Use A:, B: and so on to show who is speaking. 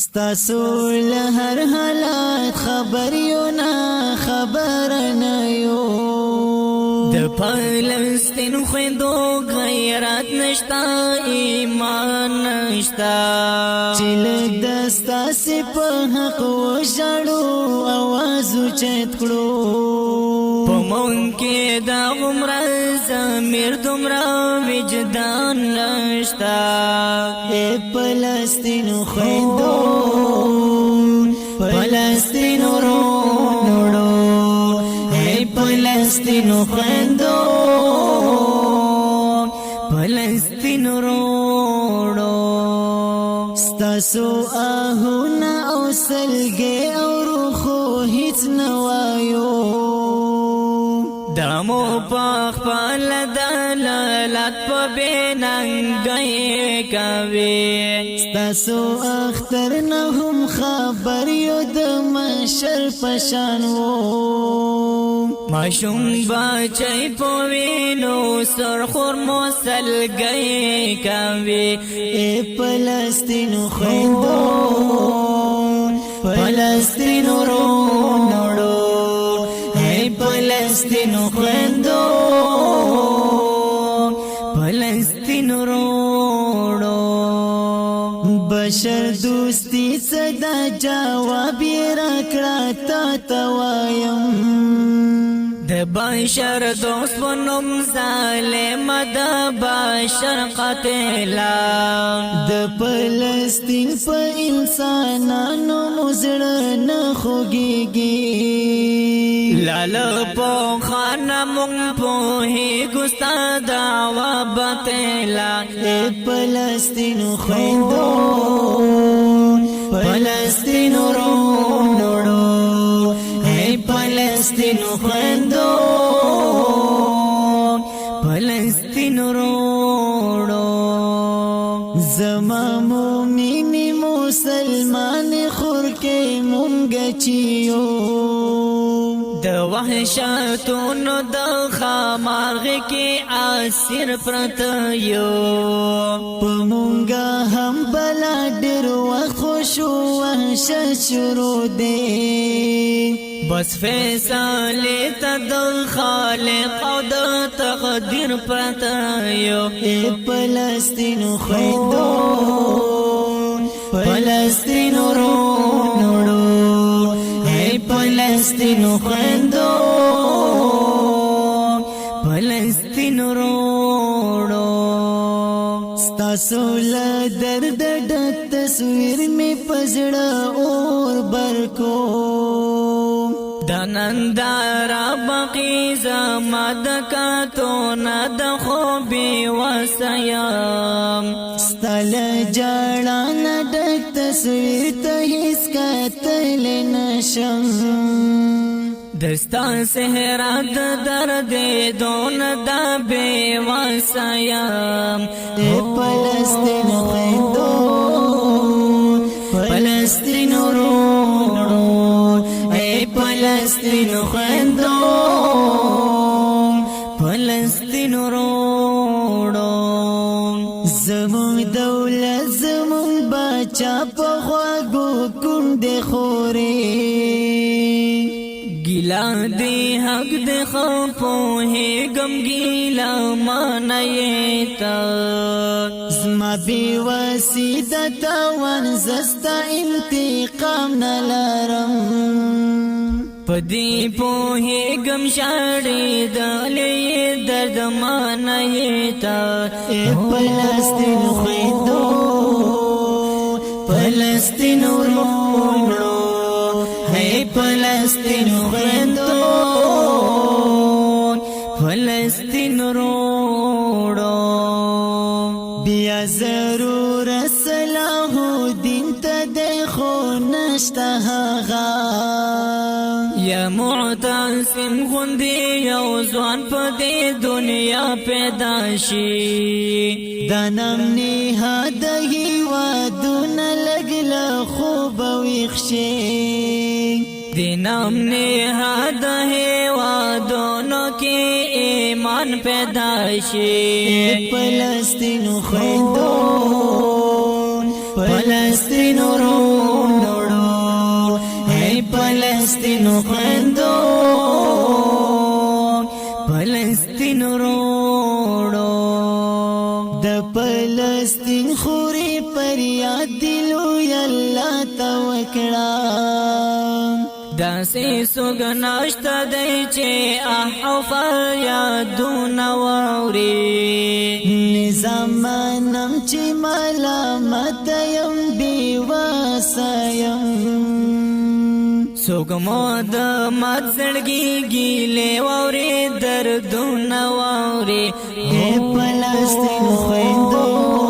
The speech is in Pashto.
A: ستاسو له هر حالات خبر یو نه خبر نه یو
B: د فلسطین خویندو غیرت نشتا ایمان نشتا
A: چې لږ د ستاسې په حق وژاړو اواز اوچت کړو
B: په مونږ کې دا عمره ضمیر دومره وجدان نشتا
A: ای فلسطین خویندو فلسطین ورونو ای فلسطین خویندو
B: فلسطین وروړو
A: ستاسو آهونه او سلګې او روخو هیڅ نه وایو
B: دمو پخ پل دلالت په بننګي کوي
A: ستاسو اختر نه هم خبر یو د مشر پشان وو
B: ماشوم بچای پوینو سر خور موسلګي کوي
A: ای فلسطین خویندو فلسطین ورونو ای فلسطین خویندو
B: فلسطین وروړو
A: بشر دوستی صدا جواب راکړه تا توایم
B: د بشر دوست ونم ظالم د بشر قتلا
A: د فلسطین په انسانانو مزړه نه خوږیږي
B: لاله په خانه مونږ په ګستا دعوا بتلا
A: ای فلسطین خویندو فلسطین ورونو ای فلسطین خویندو
B: فلسطین وروړو
A: زما مومنی مسلمان خور کې مونږ چیو
B: د وحشتونو د خامارغ کې اسیر پرت یو
A: پمونګه هم بلا ډېر وخت خوشو وحشت شروع دی
B: بس فیصله ته د خالق او د تقدیر پرت یو
A: ای فلسطین خویندو فلسطین ورونو ای فلسطین خویندو
B: فلسطین وروړو
A: ستاسو له درد ډک تصویر می پزړه اور برکو
B: د نندارا بقی زما د کاتو نه د خوبي وسیم
A: ستل جړه نه ډک تصویر ته هیڅ کتل نشم
B: دستا سهرا د درد دون د بے وسیم
A: ای فلسطین خویندو فلسطین ورونو ای فلسطین خویندو
B: فلسطین وروړو
A: زمون دولت زمون بچا په خواږو کونډ خوري
B: ګیلا دی حق د خپو هګم ګیلا مانایتا
A: زما بی وسیدت وان زستا انتقام نلرم
B: پدی په هګم شاړې دلې درد مانایتا
A: ای فلسطین خویندو فلسطین ورونو ای فلسطین خویندو
B: فلسطین وروړو
A: بیا ضرور صلاح الدین ته د خو نشته هغه
B: یا معتصم غوندې یو ځوان په دې دنیا پیدا شي
A: د نام نهاد هیوادونه لږ له خوبه ویښ شي
B: د نام نهاد هیوادونو کې ایمان پیدا شي
A: فلسطین خویندو فلسطین ورونو فلسطین خوندو
B: فلسطین روړو
A: د فلسطین خوري پر یاد دلو یلا توکړه
B: داسې څوک نشته دی چې احو فریادونه واوري
A: نظامنم چې ملامت یم بېوسه یم
B: څوک مو د مات زړګي ګیلې واوري دردونه واوري
A: فلسطین خویندو